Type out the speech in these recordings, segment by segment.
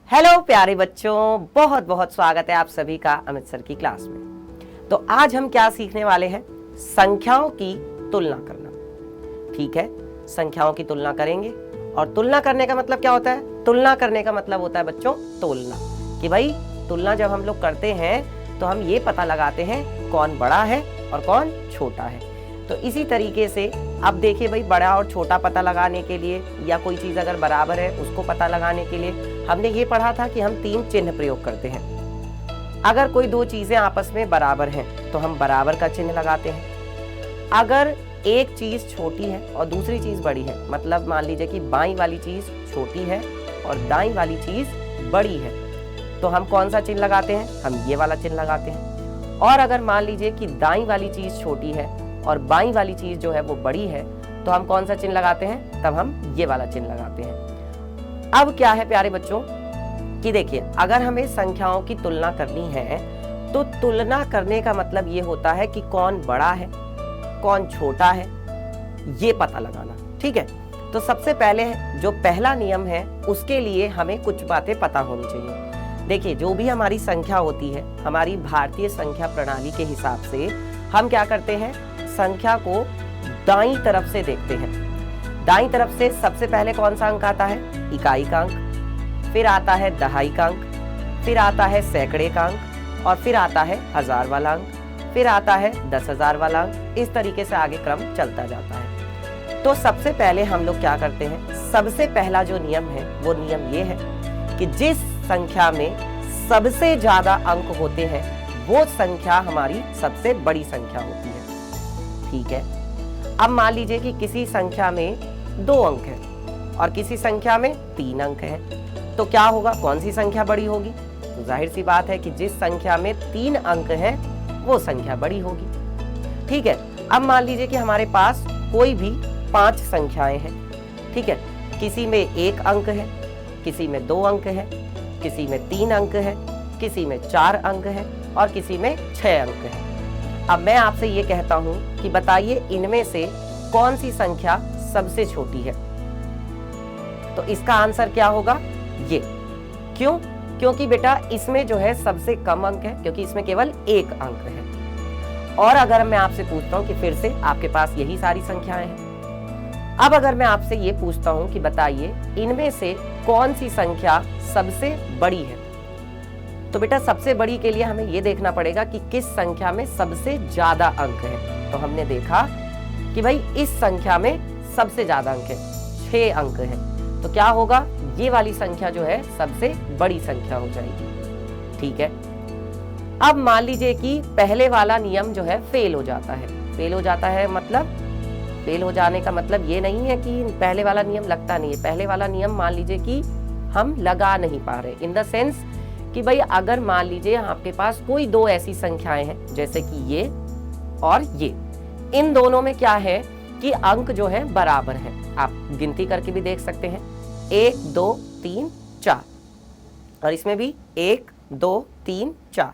Hello प्यारे बच्चों, बहुत बहुत स्वागत है आप सभी का अमित सर की क्लास में। तो आज हम क्या सीखने वाले हैं? संख्याओं की तुलना करना। ठीक है, संख्याओं की तुलना करेंगे। और तुलना करने का मतलब क्या होता है? तुलना करने का मतलब होता है बच्चों तोलना, कि भाई तुलना जब हम लोग करते हैं तो हम ये पता लगाते हैं कौन बड़ा है और कौन छोटा है। तो इसी तरीके से अब देखिए भाई, बड़ा और छोटा पता लगाने के लिए या कोई चीज अगर बराबर है उसको पता लगाने के लिए हमने ये पढ़ा था कि हम 3 चिन्ह प्रयोग करते हैं। अगर कोई 2 चीजें आपस में बराबर हैं तो हम बराबर का चिन्ह लगाते हैं। अगर एक चीज छोटी है और दूसरी चीज बड़ी है, मतलब मान लीजिए कि बाईं वाली चीज छोटी है और दाईं वाली चीज बड़ी है, तो हम कौन सा चिन्ह लगाते हैं? हम ये वाला चिन्ह लगाते हैं। और अगर मान लीजिए कि दाईं वाली चीज छोटी है और बाईं वाली चीज जो है वो बड़ी है, तो हम कौन सा चिन्ह लगाते हैं? तब हम ये वाला चिन्ह लगाते हैं। अब क्या है प्यारे बच्चों कि देखिए, अगर हमें संख्याओं की तुलना करनी है तो तुलना करने का मतलब ये होता है कि कौन बड़ा है कौन छोटा है, ये पता लगाना। ठीक है, तो सबसे पहले जो पहला नियम है उसके लिए हमें कुछ बातें पता होनी चाहिए। देखिए, जो भी हमारी संख्या होती है, हमारी भारतीय संख्या प्रणाली के हिसाब से हम क्या करते हैं? संख्या को दाईं तरफ से देखते हैं। दाईं तरफ से सबसे पहले कौन सा अंक आता है? इकाई का अंक, फिर आता है दहाई का अंक, फिर आता है सैकड़े का अंक, और फिर आता है हजार वाला अंक, फिर आता है 10,000 वाला अंक। इस तरीके से आगे क्रम चलता जाता है। तो सबसे पहले हम लोग क्या करते हैं? सबसे पहला जो नियम है वो नियम ये है कि जिस संख्या में सबसे ज्यादा अंक होते हैं वो संख्या हमारी सबसे बड़ी संख्या होती है। ठीक है, अब मान लीजिए कि किसी संख्या में 2 अंक है और किसी संख्या में 3 अंक है, तो क्या होगा? कौन सी संख्या बड़ी होगी? तो जाहिर सी बात है कि जिस संख्या में 3 अंक है वो संख्या बड़ी होगी। ठीक है, अब मान लीजिए कि हमारे पास कोई भी 5 संख्याएं हैं। ठीक है, किसी में 1 अंक है, किसी में 2 अंक है, किसी में 3 अंक है, किसी में 4 अंक है और किसी में 6 अंक है। अब मैं आपसे ये कहता हूं कि बताइए इनमें से कौन सी संख्या सबसे छोटी है? तो इसका आंसर क्या होगा? ये। क्यों? क्योंकि बेटा इसमें जो है सबसे कम अंक है, क्योंकि इसमें केवल 1 अंक है। और अगर मैं आपसे पूछता हूं कि फिर से आपके पास यही सारी संख्याएं हैं, अब अगर मैं आपसे ये पूछता हूं कि बताइए इनमें से कौन सी संख्या सबसे बड़ी है, तो बेटा सबसे बड़ी के लिए हमें ये देखना पड़ेगा कि किस संख्या में सबसे ज्यादा अंक है। तो हमने देखा कि भाई इस संख्या में सबसे ज्यादा अंक है, 6 अंक है, तो क्या होगा? ये वाली संख्या जो है सबसे बड़ी संख्या हो जाएगी। ठीक है, अब मान लीजिए कि पहले वाला नियम जो है फेल हो जाता है। फेल हो जाता है मतलब, फेल हो जाने का मतलब ये नहीं है कि पहले वाला नियम लगता नहीं है। पहले वाला नियम मान लीजिए कि हम लगा नहीं पा रहे, इन द सेंस कि भाई अगर मान लीजिए आपके पास कोई 2 ऐसी संख्याएं हैं जैसे कि ये और ये, इन दोनों में क्या है कि अंक जो है बराबर हैं। आप गिनती करके भी देख सकते हैं, 1 2 3 4, और इसमें भी 1 2 3 4,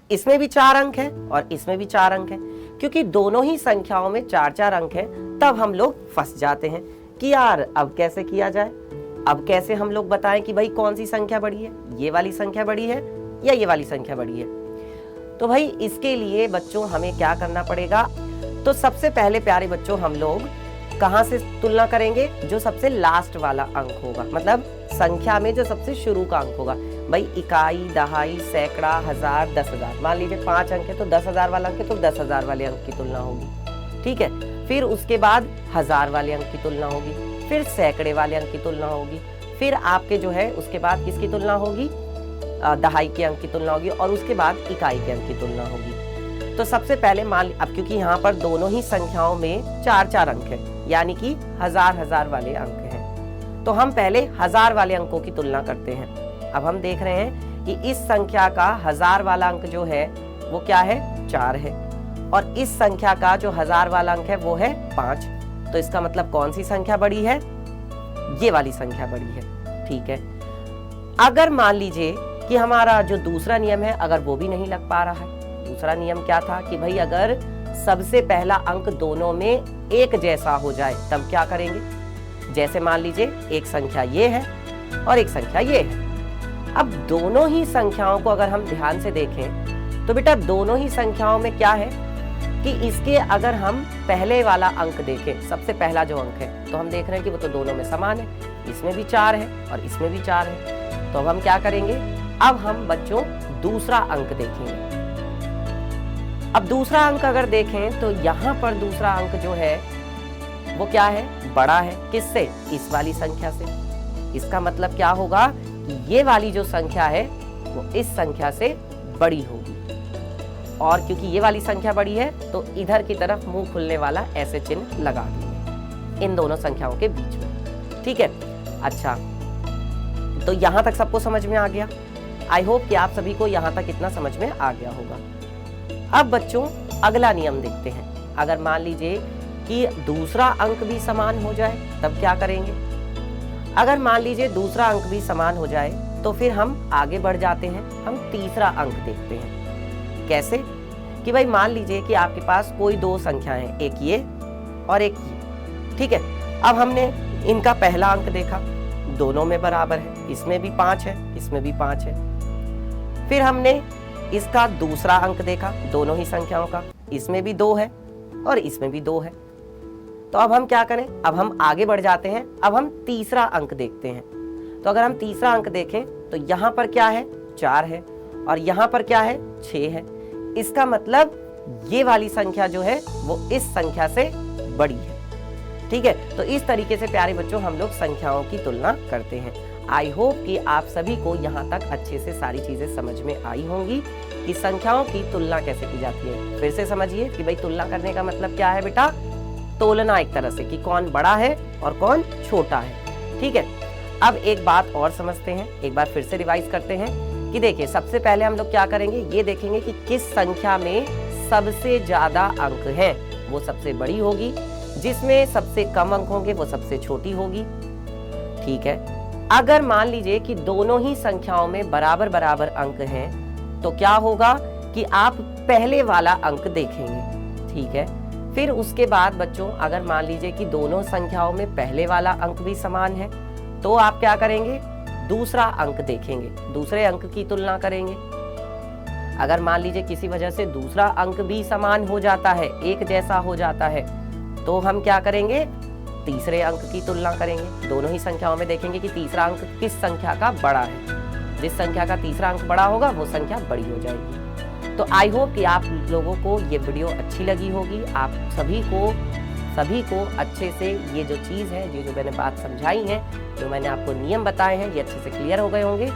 इसमें भी 4 अंक है और इसमें भी 4 अंक है। क्योंकि दोनों ही संख्याओं में 4-4 अंक है, तब हम लोग फंस जाते हैं कि यार अब कैसे किया जाए, अब कैसे हम लोग बताएं कि भाई कौन सी संख्या बड़ी है? ये वाली संख्या बड़ी है या ये वाली संख्या बड़ी है? तो भाई इसके लिए बच्चों हमें क्या करना पड़ेगा? तो सबसे पहले प्यारे बच्चों हम लोग कहां से तुलना करेंगे? जो सबसे लास्ट वाला अंक होगा, मतलब संख्या में जो सबसे शुरू का अंक होगा। भाई इकाई, दहाई, सैकड़ा, हजार, 10,000, मान लीजिए 5 अंक है तो 10,000 वाला अंक है तो 10,000 वाले अंक की तुलना होगी। ठीक है, फिर उसके बाद हजार वाले अंक की तुलना होगी, फिर सैकड़े वाले अंक की तुलना होगी, फिर आपके जो है उसके बाद किसकी तुलना होगी? दहाई के अंक की तुलना होगी, और उसके बाद इकाई के अंक की तुलना होगी। तो सबसे पहले मान, अब क्योंकि यहाँ पर दोनों ही संख्याओं में 4-4 अंक है, यानी कि हजार वाले अंक हैं, तो हम पहले हजार वाले अंकों की तुलना करते हैं। अब हम देख रहे हैं कि इस संख्या का हजार वाला अंक जो है वो क्या है? 4 है, और इस संख्या का जो हजार वाला अंक है वो है 5। तो इसका मतलब कौन सी संख्या बड़ी है? ये वाली संख्या बड़ी है। ठीक है, अगर मान लीजिए कि हमारा जो दूसरा नियम है अगर वो भी नहीं लग पा रहा है, दूसरा नियम क्या था कि भाई अगर सबसे पहला अंक दोनों में एक जैसा हो जाए तब क्या करेंगे? जैसे मान लीजिए एक संख्या ये है और एक संख्या ये है, अब दोनों ही संख्याओं को अगर हम ध्यान से देखें तो बेटा दोनों ही संख्याओं में क्या है कि इसके अगर हम पहले वाला अंक देखें, सबसे पहला जो अंक है, तो हम देख रहे हैं कि वो तो दोनों में समान है, इसमें भी 4 है और इसमें भी 4 है। तो अब हम क्या करेंगे, अब हम बच्चों दूसरा अंक देखेंगे। अब दूसरा अंक अगर देखें तो यहाँ पर दूसरा अंक जो है वो क्या है, बड़ा है। किससे, इस वाली संख्या से। इसका मतलब क्या होगा कि ये वाली जो संख्या है वो इस संख्या से बड़ी होगी, और क्योंकि ये वाली संख्या बड़ी है तो इधर की तरफ मुंह खुलने वाला ऐसे चिन्ह लगा देंगे इन दोनों संख्याओं के बीच में। ठीक है, अच्छा तो यहां तक सबको समझ में आ गया। आई होप कि आप सभी को यहां तक इतना समझ में आ गया होगा। अब बच्चों अगला नियम देखते हैं। अगर मान लीजिए कि दूसरा अंक भी समान हो जाए तब क्या करेंगे। अगर मान लीजिए दूसरा अंक भी समान हो जाए तो फिर हम आगे बढ़ जाते हैं, हम तीसरा अंक देखते हैं। कैसे कि भाई मान लीजिए कि आपके पास कोई दो संख्या है, एक ये और एक ये। ठीक है, अब हमने इनका पहला अंक देखा, दोनों में बराबर है, इसमें भी 5 है, इसमें भी 5 है। फिर हमने इसका दूसरा अंक देखा, दोनों ही संख्याओं का, इसमें भी 2 है और इसमें भी 2 है। तो अब हम क्या करें, अब हम आगे बढ़ जाते हैं, अब हम तीसरा अंक देखते हैं। तो अगर हम तीसरा अंक देखें तो यहाँ पर क्या है, 4 है और यहाँ पर क्या है, 6 है। इसका मतलब ये वाली संख्या जो है वो इस संख्या से बड़ी है। ठीक है, तो इस तरीके से प्यारे बच्चों हम लोग संख्याओं की तुलना करते हैं। आई होप कि आप सभी को यहाँ तक अच्छे से सारी चीजें समझ में आई होंगी कि संख्याओं की तुलना कैसे की जाती है। फिर से समझिए कि भाई तुलना करने का मतलब क्या है बेटा, तोलना एक तरह से कि कौन बड़ा है और कौन छोटा है। ठीक है, अब एक बात और समझते हैं, एक बार फिर से रिवाइज करते हैं कि देखिए सबसे पहले हम लोग क्या करेंगे, ये देखेंगे कि किस संख्या में सबसे ज्यादा अंक हैं, वो सबसे बड़ी होगी, जिसमें सबसे कम अंक होंगे वो सबसे छोटी होगी। ठीक है, अगर मान लीजिए कि दोनों ही संख्याओं में बराबर बराबर अंक हैं तो क्या होगा कि आप पहले वाला अंक देखेंगे। ठीक है, फिर उसके बाद बच्चों अगर मान लीजिए कि दोनों संख्याओं में पहले वाला अंक भी समान है तो आप क्या करेंगे, दूसरा अंक देखेंगे, दूसरे अंक की तुलना करेंगे। अगर मान लीजिए किसी वजह से दूसरा अंक भी समान हो जाता है, एक जैसा हो जाता है, तो हम क्या करेंगे, तीसरे अंक की तुलना करेंगे। दोनों ही संख्याओं में देखेंगे कि तीसरा अंक किस संख्या का बड़ा है। जिस संख्या का तीसरा अंक बड़ा होगा वो संख्या बड़ी हो जाएगी। तो आई होप कि आप लोगों को ये वीडियो अच्छी लगी होगी। आप सभी को अच्छे से ये जो चीज़ है, ये जो मैंने बात समझाई है, जो मैंने आपको नियम बताए हैं, ये अच्छे से क्लियर हो गए होंगे।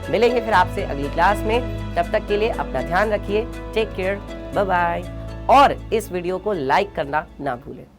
मिलेंगे फिर आपसे अगली क्लास में, तब तक के लिए अपना ध्यान रखिए। टेक केयर, बाय बाय, और इस वीडियो को लाइक करना ना भूलें।